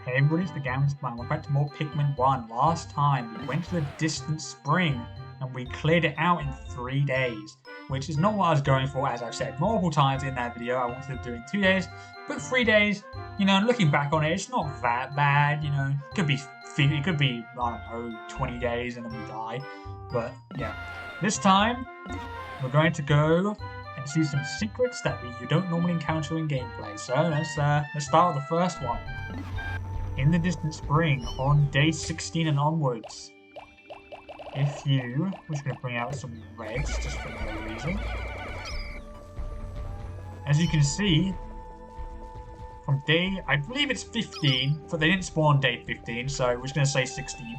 Hey everybody, it's the Gaming Spine. We're back to more Pikmin 1. Last time we went to the distant spring and we cleared it out in 3 days, which is not what I was going for. As I've said multiple times in that video, I wanted to do it in 2 days, but 3 days, you know, looking back on it, it's not that bad, you know. It could be, I don't know, 20 days and then we die, but yeah. This time, we're going to go and see some secrets that you don't normally encounter in gameplay. So let's start with the first one. In the distant spring, on day 16 and onwards, if you... we're just going to bring out some reds, just for no reason. As you can see, from day... I believe it's 15, but they didn't spawn day 15, so we're just going to say 16.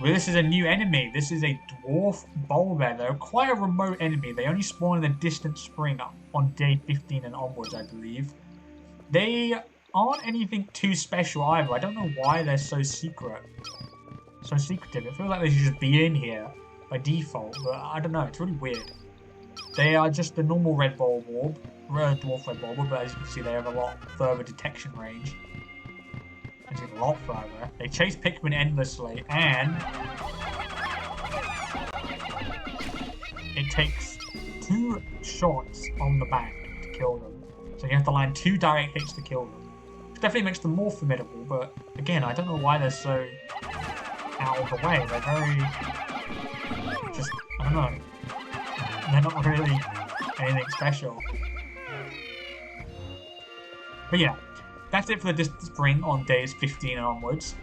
Well, this is a new enemy. This is a Dwarf Bulbear. They're quite a remote enemy. They only spawn in the distant spring on day 15 and onwards, I believe. They aren't anything too special either. I don't know why they're so secret. So secretive. It feels like they should just be in here by default, but I don't know. It's really weird. They are just the normal red Dwarf red Bulbear, but as you can see, they have a lot further detection range. It's a lot further. They chase Pikmin endlessly, and it takes 2 shots on the back to kill them. So you have to land 2 direct hits to kill them. Which definitely makes them more formidable, but again, I don't know why they're so out of the way. They're very... just, I don't know. They're not really anything special. But yeah. That's it for the distant spring on days 15 and onwards.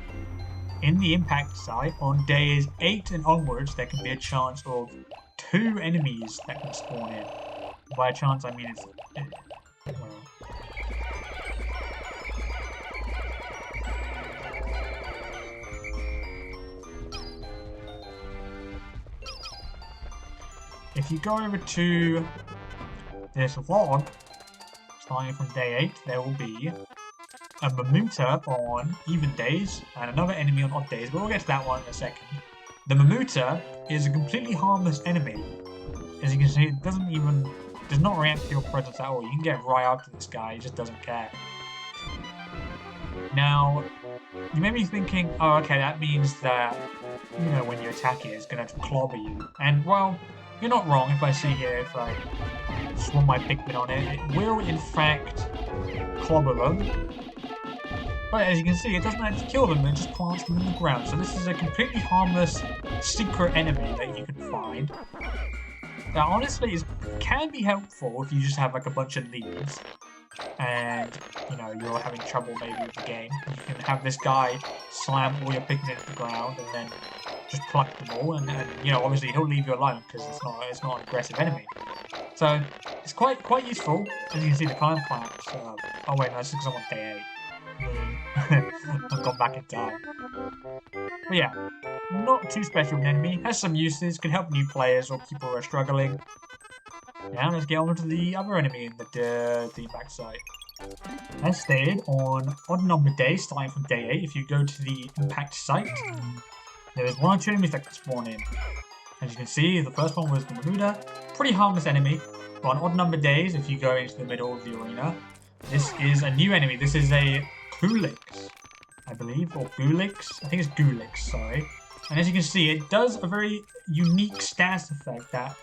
In the impact site, on days 8 and onwards, there can be a chance of 2 enemies that can spawn in. By a chance, I mean it's... If you go over to this log, starting from day 8, there will be a Mamuta on even days, and another enemy on odd days, but we'll get to that one in a second. The Mamuta is a completely harmless enemy. As you can see, it does not react to your presence at all. You can get right up to this guy, he just doesn't care. Now, you may be thinking, oh okay, that means that, you know, when you attack it, it's going to clobber you. And, well, you're not wrong. If I see here, if I swung my Pikmin on it, it will in fact clobber them. But as you can see, it doesn't actually kill them, it just plants them in the ground. So this is a completely harmless secret enemy that you can find. Now honestly, it can be helpful if you just have like a bunch of leads and, you know, you're having trouble maybe with the game. You can have this guy slam all your Pikmin into the ground and then just pluck them all, and you know, obviously he'll leave you alone because it's not an aggressive enemy. So it's quite useful. As you can see, the time clamps. Oh wait, no, this is because I'm on day 8. I've gone back in time. But yeah, not too special an enemy. Has some uses, can help new players or people who are struggling. Now let's get on to the other enemy in the backside. As stated, on odd number days, starting from day 8, if you go to the impact site, there is 1 or 2 enemies that can spawn in. As you can see, the first one was the Mamuta, pretty harmless enemy. But on odd number days, if you go into the middle of the arena, this is a new enemy. This is a Goolix, I believe, or Goolix. I think it's Goolix, sorry. And as you can see, it does a very unique status effect that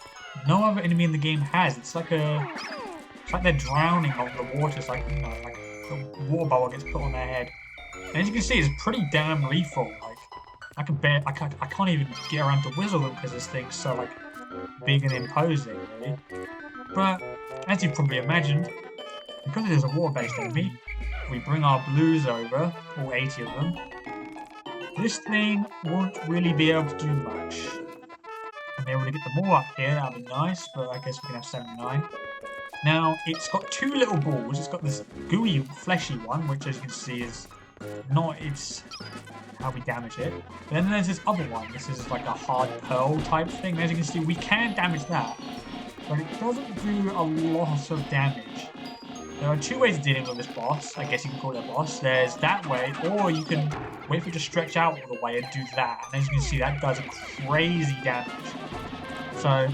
no other enemy in the game has. It's like they're drowning on the water. It's like, you know, like a water bubble gets put on their head. And as you can see, it's pretty damn lethal. Like, I can't even get around to whistle them because this thing's so like big and imposing, really. But as you probably imagined, because it is a water-based enemy, we bring our blues over, all 80 of them. This thing won't really be able to do much. I'm able to get them all up here, that'd be nice, but I guess we can have 79. Now, it's got 2 little balls. It's got this gooey, fleshy one, which as you can see is not its how we damage it. But then there's this other one. This is like a hard pearl type thing. As you can see, we can damage that, but it doesn't do a lot of damage. There are 2 ways of dealing with this boss. I guess you can call it a boss. There's that way, or you can wait for it to stretch out all the way and do that. And as you can see, that does crazy damage. So,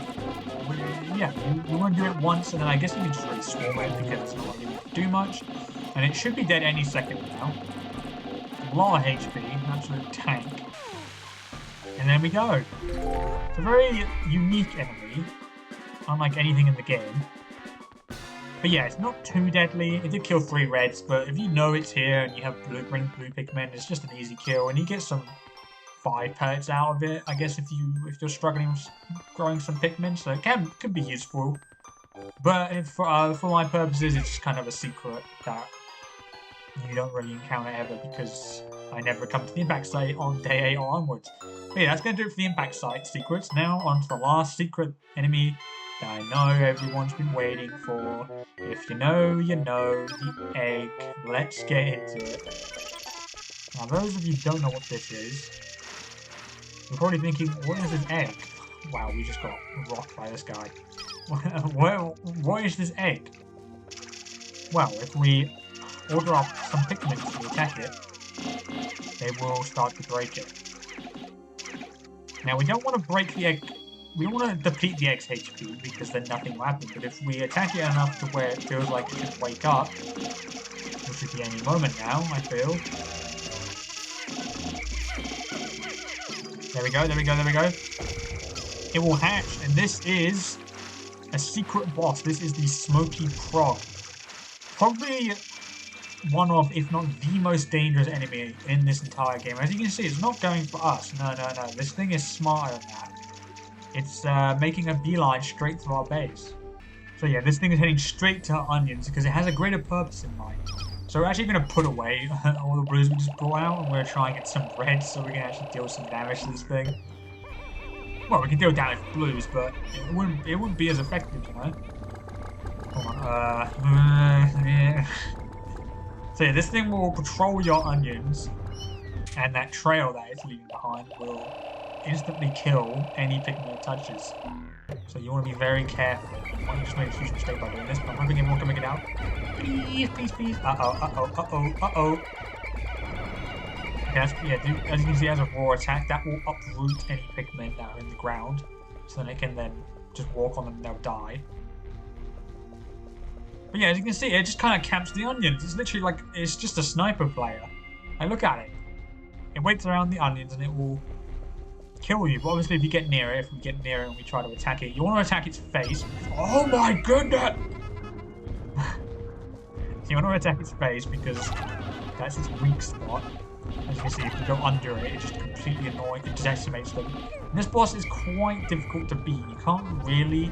yeah, we want to do it once, and then I guess we can just really swarm it because it's not really do much. And it should be dead any second now. a lot of HP, an absolute tank. And there we go. It's a very unique enemy, unlike anything in the game. But yeah, it's not too deadly. It did kill 3 reds, but if you know it's here and you have blue Pikmin, it's just an easy kill, and you get some 5 pellets out of it. I guess if you're struggling with growing some Pikmin, so it could be useful. But for my purposes, it's just kind of a secret that you don't really encounter ever because I never come to the impact site on day 8 or onwards. But yeah, that's going to do it for the impact site secrets. Now on to the last secret enemy that I know everyone's been waiting for. If you know, you know, the egg. Let's get into it. Now those of you who don't know what this is, you're probably thinking, what is this egg? Wow, we just got rocked by this guy. What is this egg? Well, if we order up some Pikmin to attack it, they will start to break it. Now, we don't want to break the egg. We don't want to deplete the egg's HP because then nothing will happen. But if we attack it enough to where it feels like it should wake up, which should be any moment now, I feel. There we go, there we go, there we go. It will hatch, and this is a secret boss. This is the Smoky Progg. Probably one of, if not the most dangerous enemy in this entire game. As you can see, it's not going for us. No, no, no. This thing is smarter than that. It's making a beeline straight to our base. So yeah, this thing is heading straight to our onions because it has a greater purpose in mind. So we're actually going to put away all the blues we just brought out, and we're going to try and get some reds so we can actually deal some damage to this thing. Well, we can deal damage with blues, but it wouldn't be as effective, you know? Hold on, yeah. So yeah, this thing will patrol your onions, and that trail that it's leaving behind will instantly kill any Pikmin it touches. So you want to be very careful. I just made a huge mistake by doing this, but I'm hoping everyone can make it out. Please, please, please. Uh-oh, uh-oh, uh-oh, uh-oh. As you can see, as a raw attack, that will uproot any Pikmin that are in the ground. So then it can then just walk on them and they'll die. But yeah, as you can see, it just kind of camps the onions. It's literally like, it's just a sniper player. Like, look at it. It waits around the onions and it will kill you. But obviously, if you get near it, and we try to attack it, you want to attack its face. Oh my goodness! So you want to attack its face because that's its weak spot. As you can see, if you go under it, it's just completely annoying. It decimates them. And this boss is quite difficult to beat. You can't really...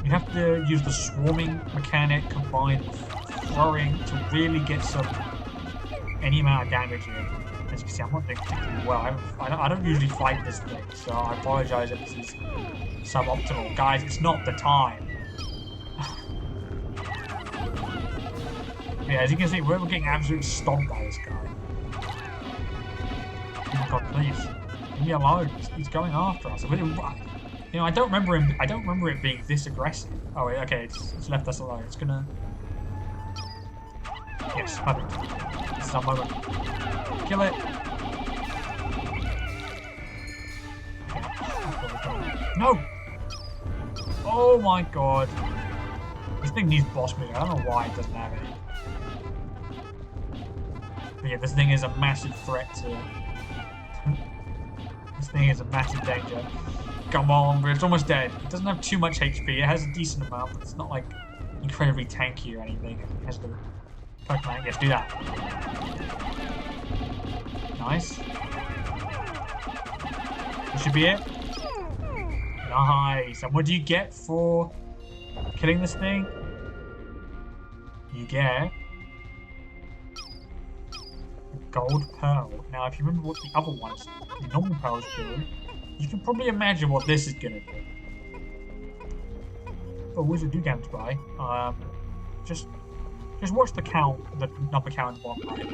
You have to use the swarming mechanic combined with throwing to really get any amount of damage in. As you can see, I'm not doing particularly well. I don't usually fight this thing, so I apologize if this is suboptimal. Guys, it's not the time. Yeah, as you can see, we're getting absolutely stomped by this guy. Oh my god, please. Leave me alone. He's going after us. You know, I don't remember it being this aggressive. Oh wait, okay, it's left us alone. It's gonna... Yes, perfect. This is our moment. Kill it! No! Oh my god. This thing needs boss meter. I don't know why it doesn't have it. But yeah, this thing is a massive threat to... This thing is a massive danger. Come on, but it's almost dead. It doesn't have too much HP. It has a decent amount, but it's not like incredibly tanky or anything. It has the Pokemon. Yes, do that. Nice. This should be it. Nice. And what do you get for killing this thing? You get a gold pearl. Now, if you remember what the other ones, the normal pearls do, you can probably imagine what this is gonna do. Oh, what does it do damage by? Just watch the count, the number count in the bottom right.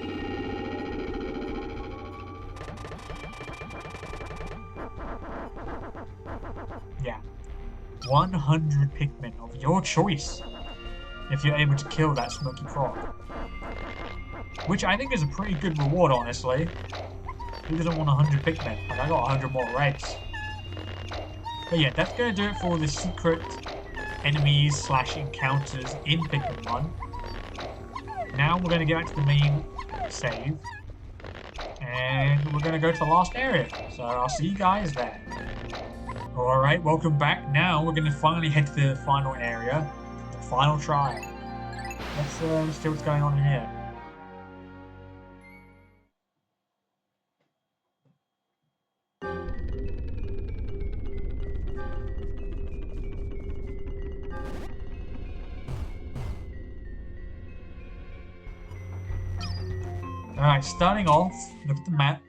Yeah. 100 Pikmin of your choice if you're able to kill that Smoky Progg. Which I think is a pretty good reward, honestly. Who doesn't want 100 Pikmin? Like, I got 100 more reds. But yeah, that's going to do it for the secret enemies / encounters in Pikmin 1. Now we're going to get back to the main save. And we're gonna go to the last area. So I'll see you guys there. Alright, welcome back. Now we're gonna finally head to the final area. The final trial. Let's see what's going on in here. Alright, starting off, look at the map,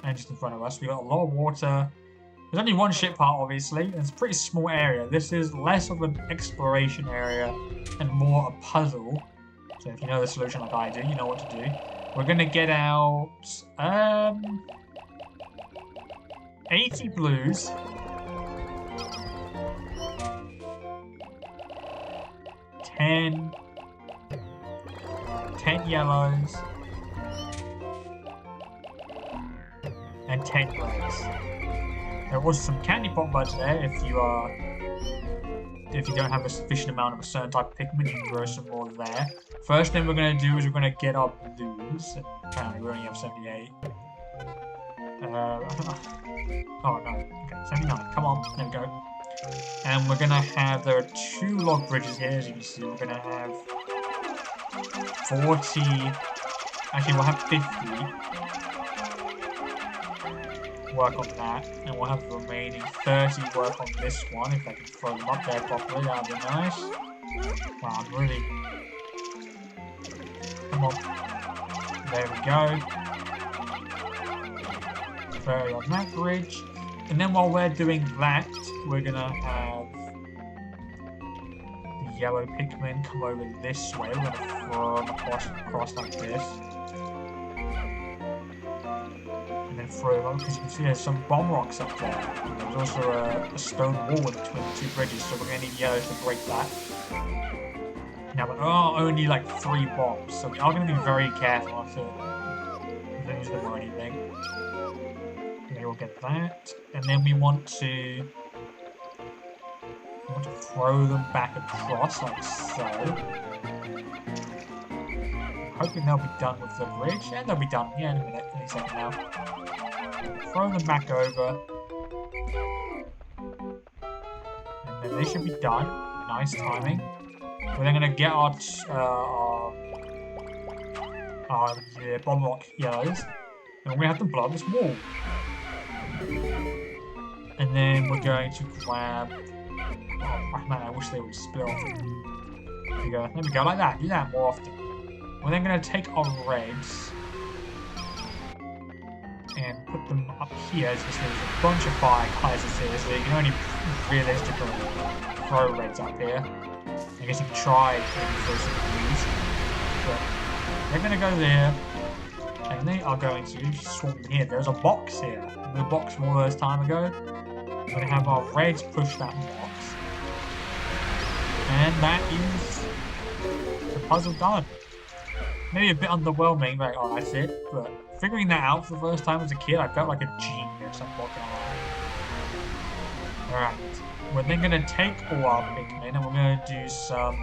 and just in front of us, we got a lot of water. There's only one ship part, obviously, and it's a pretty small area. This is less of an exploration area and more a puzzle. So if you know the solution like I do, you know what to do. We're gonna get out 80 blues. 10 yellows. And 10 reds. There was some candy pop buds there if you don't have a sufficient amount of a certain type of Pikmin, you can grow some more there. First thing we're gonna do is we're gonna get our blues. Apparently we only have 78. Oh no, okay, 79, come on, there we go. And we're gonna have, there are 2 log bridges here, as you can see. We're gonna have 40, actually we'll have 50. Work on that, and we'll have the remaining 30 work on this one. If I can throw them up there properly, that'd be nice. Wow, I'm really... Come on. There we go. 30 on that bridge. And then while we're doing that, we're gonna have the yellow Pikmin come over this way. We're gonna throw them across like this. Through them, because you can see there's some bomb rocks up there. And there's also a stone wall in between the 2 bridges, so we're going to need yellows to break that. Now, but only like 3 bombs, so we are going to be very careful not to lose them or anything. Okay, we'll get that, and then we want to throw them back across like so. Hoping they'll be done with the bridge, and they'll be done. Yeah, in a minute, any second now. Throw them back over. And then they should be done. Nice timing. We're then going to get our bomb rock yellows. And we're going to have them blow up this wall. And then we're going to grab... Oh man, I wish they would split off. There we go. There we go, like that. Do that more often. We're then going to take our reds and put them up here. As you see, there's a bunch of fire geysers here, so you can only realistically throw reds up here. I guess you can try maybe throw some blues, but they're going to go there, and they are going to swap in here. There's a box here. The box from all those time ago. We're going to have our reds push that box, and that is the puzzle done. Maybe a bit underwhelming, like, oh, that's it, but figuring that out for the first time as a kid, I felt like a genius. I'm not gonna lie. Alright, we're then gonna take all our Pikmin and we're gonna do some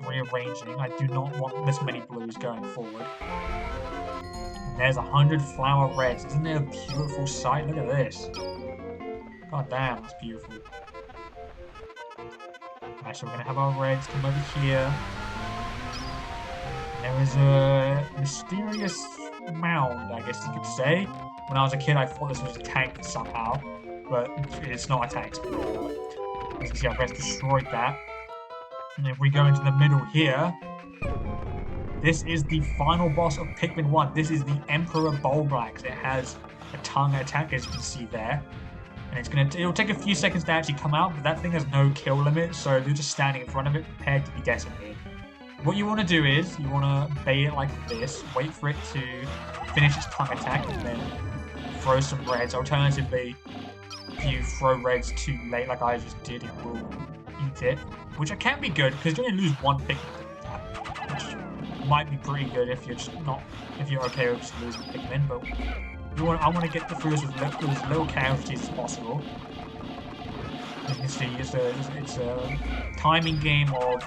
rearranging. I do not want this many blues going forward. And there's 100 flower reds. Isn't it a beautiful sight? Look at this. God damn, it's beautiful. Alright, so we're gonna have our reds come over here. There is a mysterious mound, I guess you could say. When I was a kid, I thought this was a tank somehow, but it's not a tank. As you can see, I've just destroyed that. And if we go into the middle here, this is the final boss of Pikmin 1. This is the Emperor Bulbear. It has a tongue attack, as you can see there. And it'll take a few seconds to actually come out, but that thing has no kill limit, so you're just standing in front of it, prepared to be decimated. What you want to do is, you want to bait it like this, wait for it to finish its tongue attack, and then throw some reds. Alternatively, if you throw reds too late, like I just did, it will eat it. Which can be good, because you only lose 1 Pikmin to that, which might be pretty good if you're okay with just losing Pikmin, but I want to get through this with as little casualties as possible. As you can see, it's a timing game of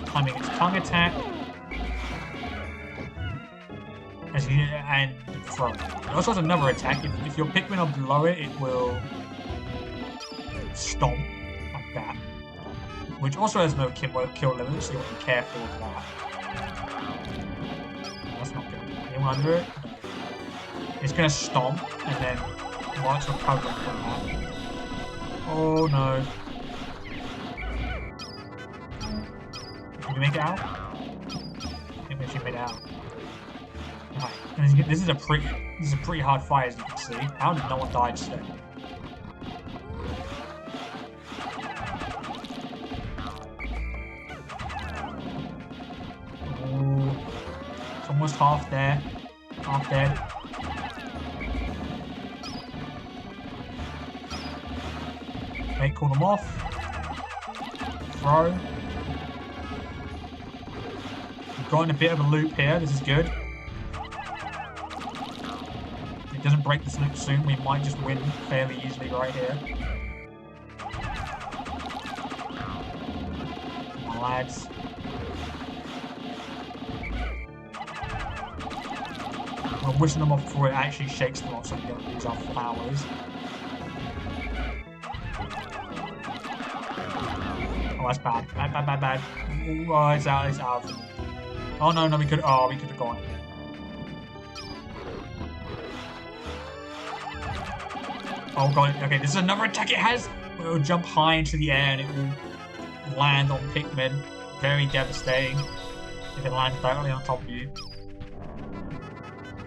timing its tongue attack, and throw. It also has another attack. If your Pikmin are below it, it will stomp like that. Which also has no kill limit, so you want to be careful of that. That's not good. Anyone under it? It's going to stomp, and then while it's recovering from that. Oh no. Can you make it out? I think she made it out. Right. This is a pretty hard fight, as you can see. How did no one die today? It's almost half there. Half dead. Okay, call them off. Throw. We've got in a bit of a loop here. This is good. If it doesn't break this loop soon, we might just win fairly easily right here. Come on, lads. I'm wishing them off before it actually shakes them off so we don't lose our flowers. Oh, that's bad. Bad. Oh, it's out. Oh, no, we could have gone. Oh, God. Okay, this is another attack it has. It will jump high into the air and it will land on Pikmin. Very devastating if it lands directly on top of you.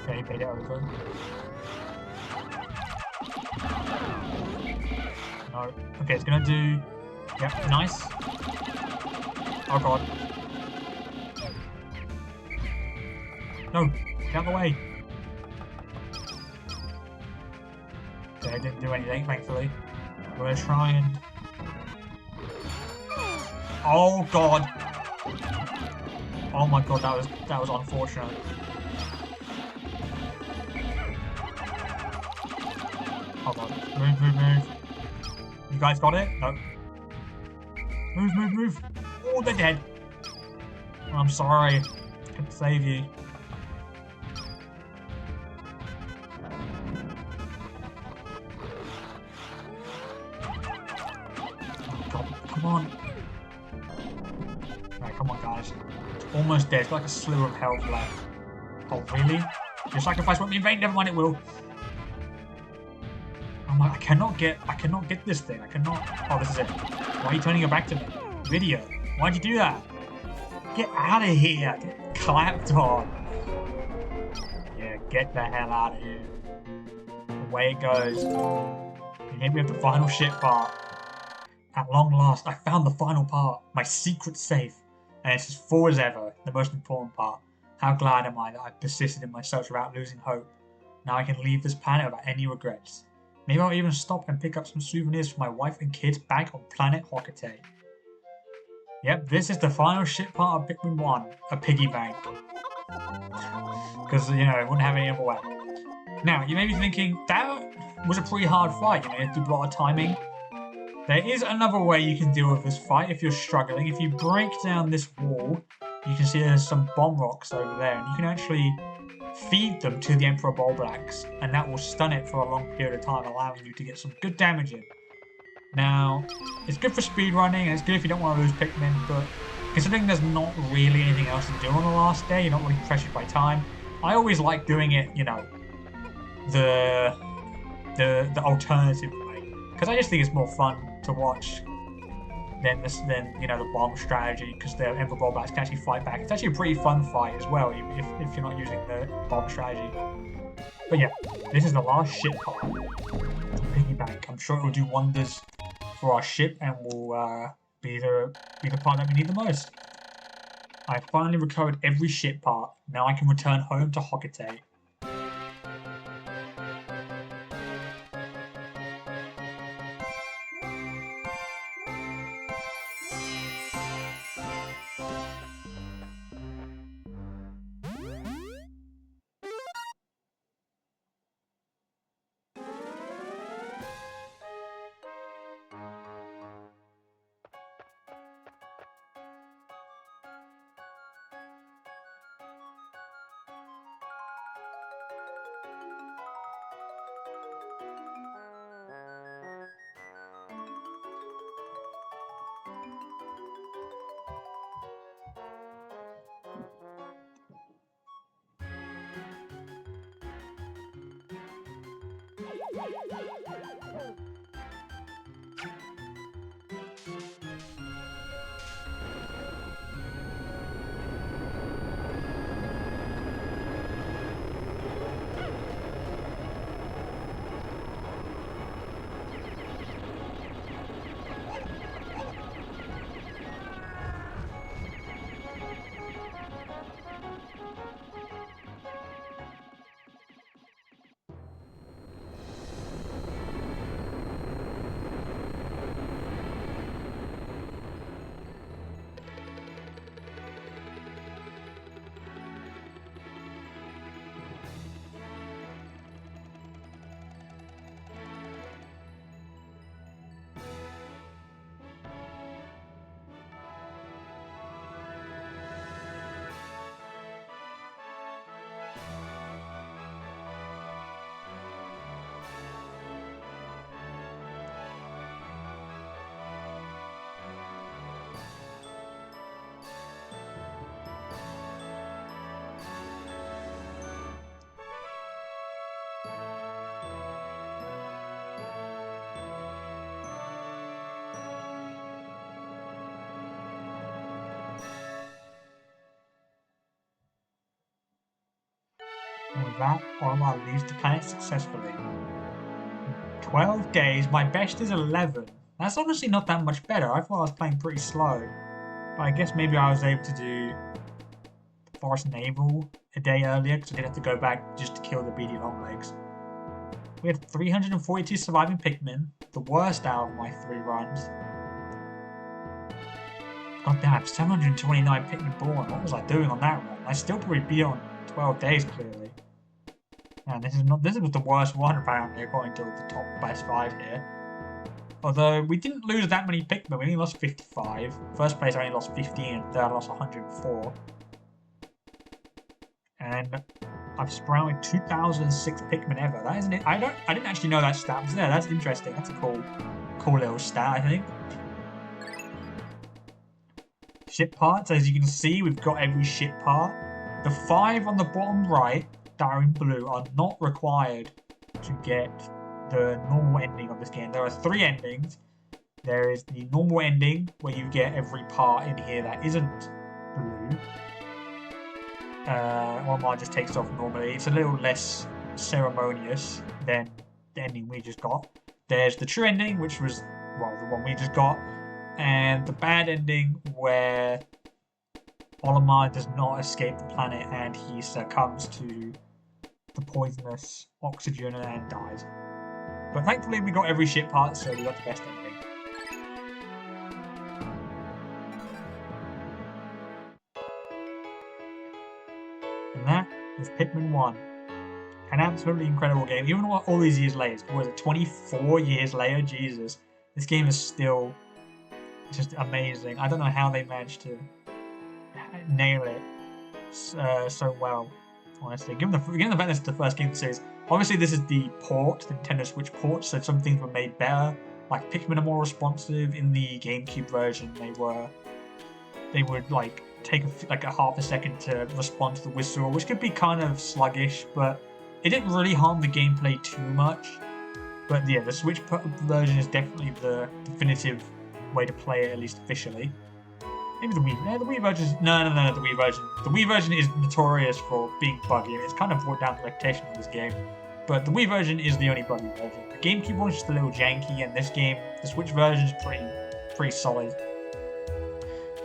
Okay, he made it over. No. Okay, it's gonna do... Yep, nice. Oh god. No, get out of the way. Okay, it didn't do anything, thankfully. We're gonna try and... Oh god! Oh my god, that was unfortunate. Oh god. Move. You guys got it? No. Move. Oh, they're dead. Oh, I'm sorry. Couldn't save you. Oh god, come on. Right, come on guys. It's almost dead. It's got like a sliver of health left. Oh really? Your sacrifice won't be in vain. Never mind, it will. I'm like, I cannot get this thing. I cannot. Oh, this is it. Why are you turning your back to me? Video. Why'd you do that? Get out of here. Get clapped on. Yeah, get the hell out of here. Away it goes. And here we have the final shit part. At long last, I found the final part. My secret safe. And it's as full as ever. The most important part. How glad am I that I persisted in my search without losing hope. Now I can leave this planet without any regrets. Maybe I'll even stop and pick up some souvenirs for my wife and kids back on planet Hokate. Yep, this is the final shit part of Pikmin 1, a piggy bank. Because, you know, it wouldn't have any other way. Now, you may be thinking, that was a pretty hard fight, you know, you have to do a lot of timing. There is another way you can deal with this fight if you're struggling. If you break down this wall, you can see there's some bomb rocks over there, and you can actually feed them to the Emperor Bulbear, and that will stun it for a long period of time, allowing you to get some good damage in. Now, it's good for speedrunning, and it's good if you don't want to lose Pikmin, but considering there's not really anything else to do on the last day, you're not really pressured by time, I always like doing it, you know, the alternative way, because I just think it's more fun to watch than you know, the bomb strategy, because the Emperor Bulbear can actually fight back. It's actually a pretty fun fight as well, even if you're not using the bomb strategy. But yeah, this is the last ship part. Piggy bank. I'm sure it will do wonders for our ship and will be the part that we need the most. I finally recovered every ship part. Now I can return home to Hokate. And with that, Olimar leaves the planet successfully. 12 days, my best is 11. That's honestly not that much better. I thought I was playing pretty slow. But I guess maybe I was able to do the Forest Naval a day earlier because I didn't have to go back just to kill the beady longlegs. We had 342 surviving Pikmin, the worst out of my 3 runs. God damn, 729 Pikmin born. What was I doing on that run? I still probably beat on 12 days clearly. And this was the worst one apparently according to the top best 5 here. Although we didn't lose that many Pikmin, we only lost 55. First place I only lost 15 and third I lost 104. And I've sprouted 2006 Pikmin ever. That isn't it. I didn't actually know that stat was there. That's interesting. That's a cool little stat, I think. Ship parts, as you can see, we've got every ship part. The 5 on the bottom right that are in blue are not required to get the normal ending of this game. There are 3 endings. There is the normal ending where you get every part in here that isn't blue. Olimar just takes off normally. It's a little less ceremonious than the ending we just got. There's the true ending, which was, well, the one we just got. And the bad ending where Olimar does not escape the planet and he succumbs to the poisonous oxygen and dies. But thankfully we got every ship part, so we got the best ending. And that is Pikmin 1. An absolutely incredible game. Even all these years later, what was it, 24 years later? Jesus. This game is still just amazing. I don't know how they managed to nail it so well, honestly. Given the fact this is the first game in the series, obviously this is the port, the Nintendo Switch port, so some things were made better. Like Pikmin are more responsive. In the GameCube version, they would like take a half a second to respond to the whistle, which could be kind of sluggish, but it didn't really harm the gameplay too much. But yeah, the Switch version is definitely the definitive way to play it, at least officially. Maybe the Wii. The Wii version is... No, the Wii version. The Wii version is notorious for being buggy, and it's kind of brought down the reputation of this game. But the Wii version is the only buggy version. The GameCube one is just a little janky, and this game, the Switch version is pretty solid.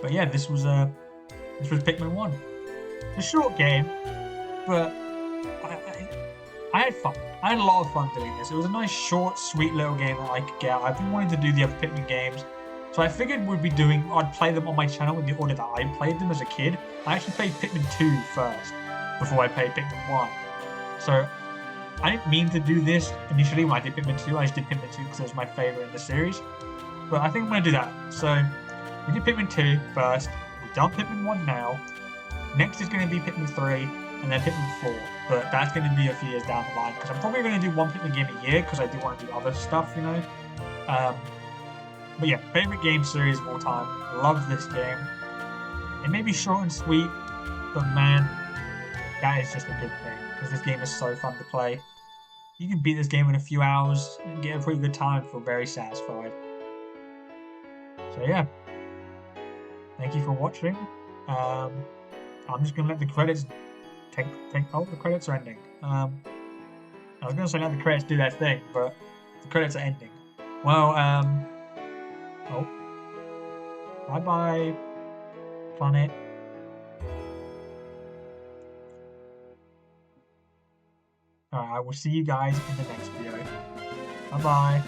But yeah, this was Pikmin 1. It's a short game, but I had fun. I had a lot of fun doing this. It was a nice, short, sweet little game that I could get. I've been wanting to do the other Pikmin games, so I figured I'd play them on my channel in the order that I played them as a kid. I actually played Pikmin 2 first, before I played Pikmin 1. So, I didn't mean to do this initially when I did Pikmin 2. I just did Pikmin 2 because it was my favourite in the series. But I think I'm going to do that. So, we did Pikmin 2 first. We've done Pikmin 1 now. Next is going to be Pikmin 3, and then Pikmin 4. But that's going to be a few years down the line, because I'm probably going to do one Pikmin game a year, because I do want to do other stuff, you know. But yeah, favourite game series of all time. Love this game. It may be short and sweet, but man, that is just a good thing, because this game is so fun to play. you can beat this game in a few hours and get a pretty good time and feel very satisfied. So yeah, thank you for watching. I'm just gonna let the credits take. Oh, the credits are ending. I was gonna say let the credits do their thing, but the credits are ending. Well, oh, bye bye, planet. Alright, I will see you guys in the next video. Bye bye.